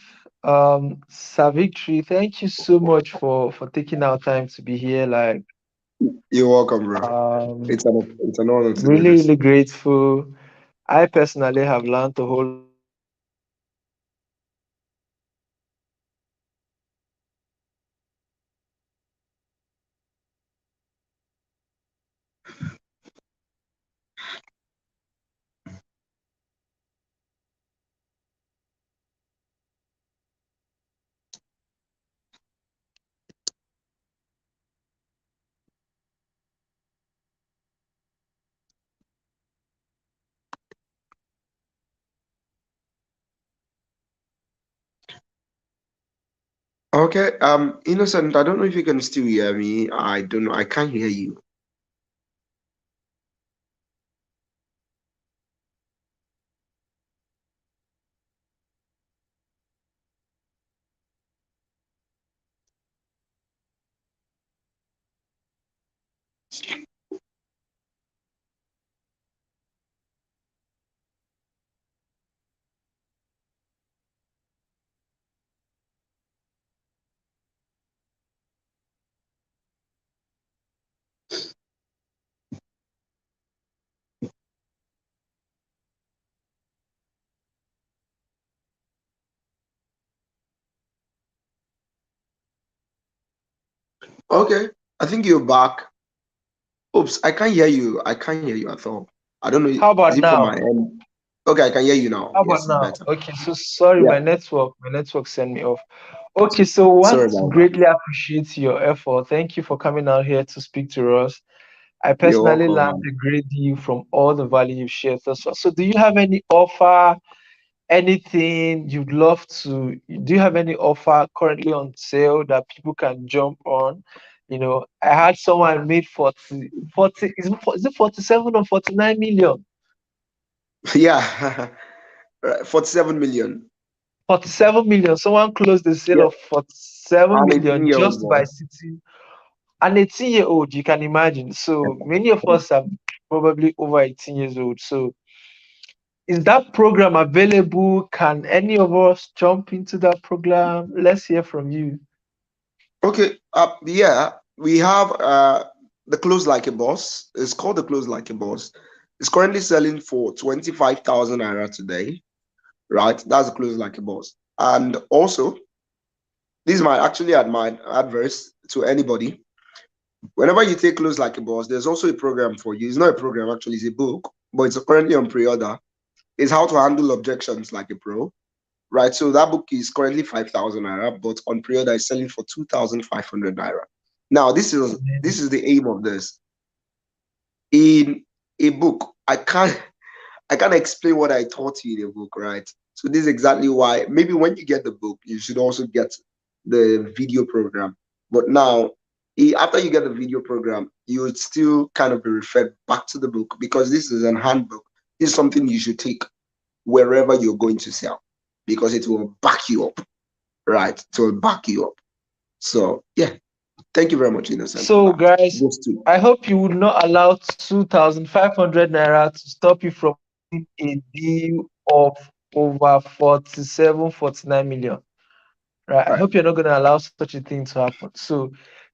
Savitri, thank you so much for taking our time to be here. Like, You're welcome, bro. um, It's an honor to do really, this. really grateful. I personally have learned a whole lot from you. Okay. Innocent, I don't know if you can still hear me. I don't know. I can't hear you. Okay. I think you're back. Oops, I can't hear you. I can't hear you at all. I don't know. How Is about it from my now? end? Okay, I can hear you now. How about Yes, it's now? better. Okay, so sorry, Yeah. my network sent me off. Okay, so Sorry want to about that. greatly appreciate your effort. Thank you for coming out here to speak to us. I You're personally welcome, learned man. a great deal from all the value you've shared thus far. So, do you have any offer, anything you'd love to? Do you have any offer currently on sale that people can jump on? I had someone made 40, is it 47 or 49 million? Yeah. Right, 47 million. 47 million. Someone closed the sale Yeah. of 47 I'm a million 18-year-old just by boy. sitting. An 18-year-old, you can imagine. So many of us are probably over 18 years old. So is that program available? Can any of us jump into that program? Let's hear from you. Okay. Yeah, we have the Close Like a Boss. It's called the Close Like a Boss. It's currently selling for 25,000 naira today, right? That's the Close Like a Boss. And also, This is my advice to anybody. Whenever you take Close Like a Boss, there's also a program for you. It's not a program, actually, it's a book, but it's currently on pre-order. It's how to handle objections like a pro, right? So that book is currently 5,000 naira, but on pre-order is selling for 2,500 naira. Now, this is the aim of this. In a book, I can't explain what I taught you in a book, right? So this is exactly why maybe when you get the book, you should also get the video program. But now, after you get the video program, you would still kind of be referred back to the book because this is an handbook. This is something you should take wherever you're going to sell because it will back you up, right? It will back you up. So yeah, thank you very much, Innocent, for So, that. guys, Those two. I hope you would not allow 2,500 naira to stop you from getting a deal of over 47, 49 million. Right. I All right. hope you're not going to allow such a thing to happen. So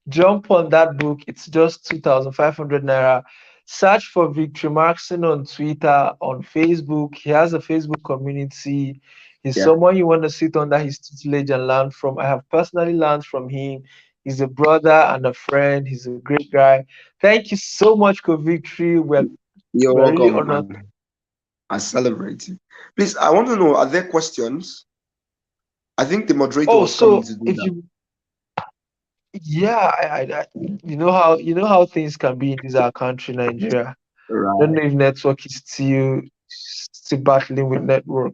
jump on that book. It's just 2,500 naira. Search for Victory Markson on Twitter, on Facebook. He has a Facebook community. He's Yeah. someone you want to sit under his tutelage and learn from. I have personally learned from him. He's a brother and a friend. He's a great guy. Thank you so much, Co Victory. You're We're really welcome, honored. and I celebrate you. Please, I want to know, are there questions? I think the moderator Oh, was coming so to do if that. you yeah, you know how things can be in this our country, Nigeria. Don't Right. know if network is still battling with network.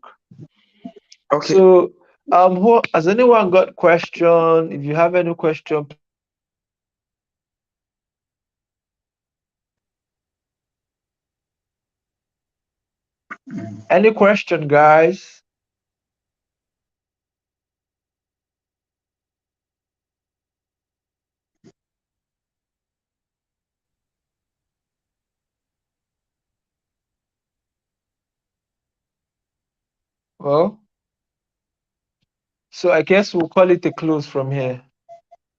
Okay. So, who has anyone got question? If you have any question, any question, guys? Well, so I guess we'll call it a close from here.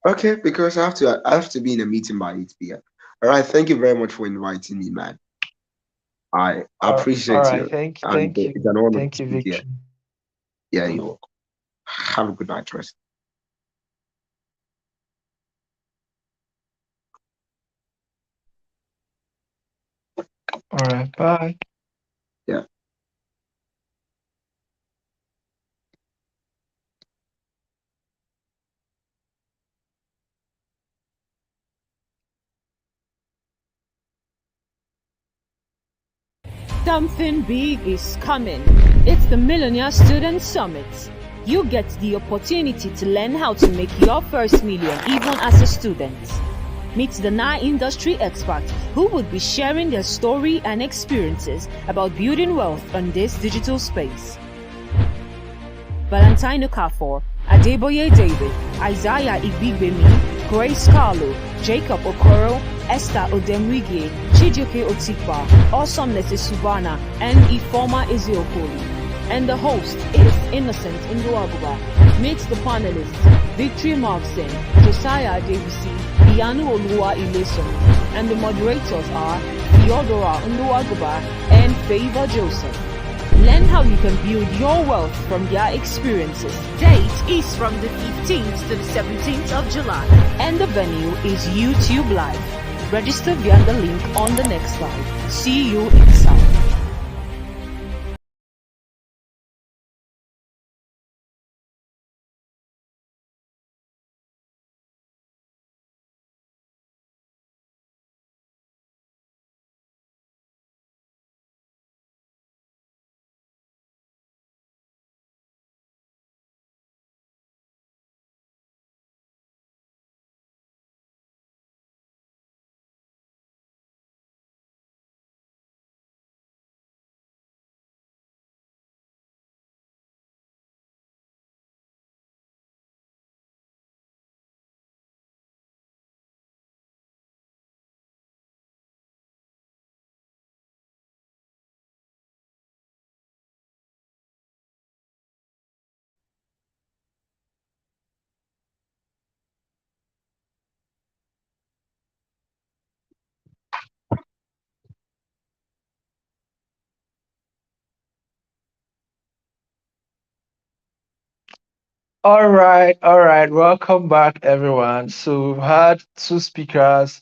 Okay, because I have to be in a meeting by 8 p.m. All right. Thank you very much for inviting me, man. I All appreciate right, you, thank you, and it's an honor to thank you, speak here. Victor. Yeah, you're welcome. Have a good night, rest. All right, bye. Yeah. Something big is coming. It's the Millionaire Student Summit. You get the opportunity to learn how to make your first million even as a student. Meet the 9 industry experts who would be sharing their story and experiences about building wealth on this digital space. Valentino Okafor, Adeboye David, Isaiah Ibigbemi, Grace Carlo, Jacob Okoro, Esther Odemwige, Chijioke Otikpa, Awesomeness Subana, and Ifoma Ezeokoli. And the host is Innocent Nduaguba. Meet the panelists, Victory Markson, Josiah Adebisi, Iyanu Olua Ileson, and the moderators are Theodora Nduaguba and Favor Joseph. Learn how you can build your wealth from their experiences. Date is from the 15th to the 17th of July. And the venue is YouTube Live. Register via the link on the next slide. See you inside. All right. Welcome back, everyone. So we've had two speakers,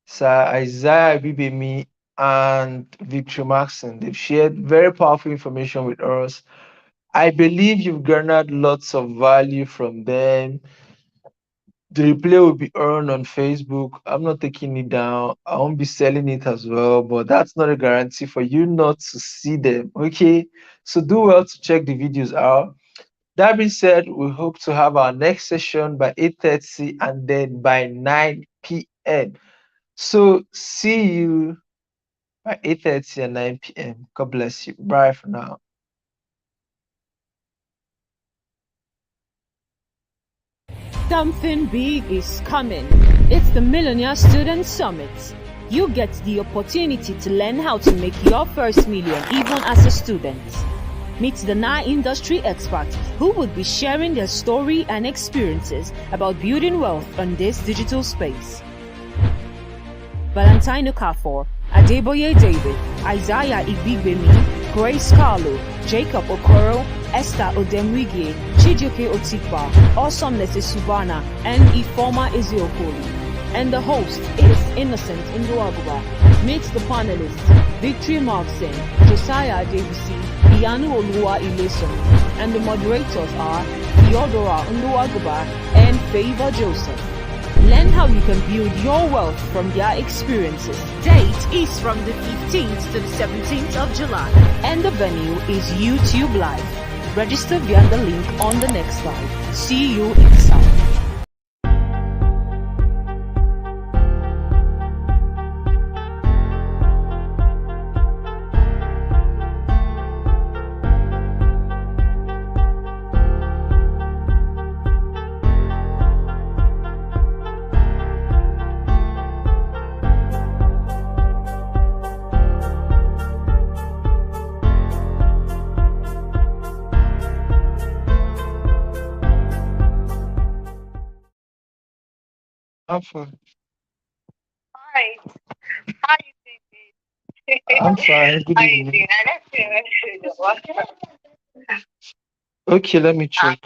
Sir Isaiah Bibemi and Victor Maxson. They've shared very powerful information with us. I believe you've garnered lots of value from them. The replay will be earned on Facebook. I'm not taking it down. I won't be selling it as well, but that's not a guarantee for you not to see them. Okay. So do well to check the videos out. That being said, we hope to have our next session by 8:30 and then by 9 p.m. So see you by 8:30 and 9 p.m. God bless you. Bye for now. Something big is coming. It's the Millionaire Student Summit. You get the opportunity to learn how to make your first million even as a student. Meet the 9 industry experts who would be sharing their story and experiences about building wealth on this digital space. Valentino Okafor, Adeboye David, Isaiah Ibigbemi, Grace Carlo, Jacob Okoro, Esther Odemwige, Chijioke Otikpa, Awesomeness Subana, and Ifoma Ezeokoli. And the host is Innocent Nduaguba. Meet the panelists, Victory Markson, Josiah Adebisi, Iyanu Olua Ileson, and the moderators are Theodora Nduaguba and Favor Joseph. Learn how you can build your wealth from their experiences. Date is from the 15th to the 17th of July. And the venue is YouTube Live. Register via the link on the next slide. See you inside. I'm fine. Hi, how you doing? I'm fine. Good How you evening. doing? I left you a message. What? Okay, let me check.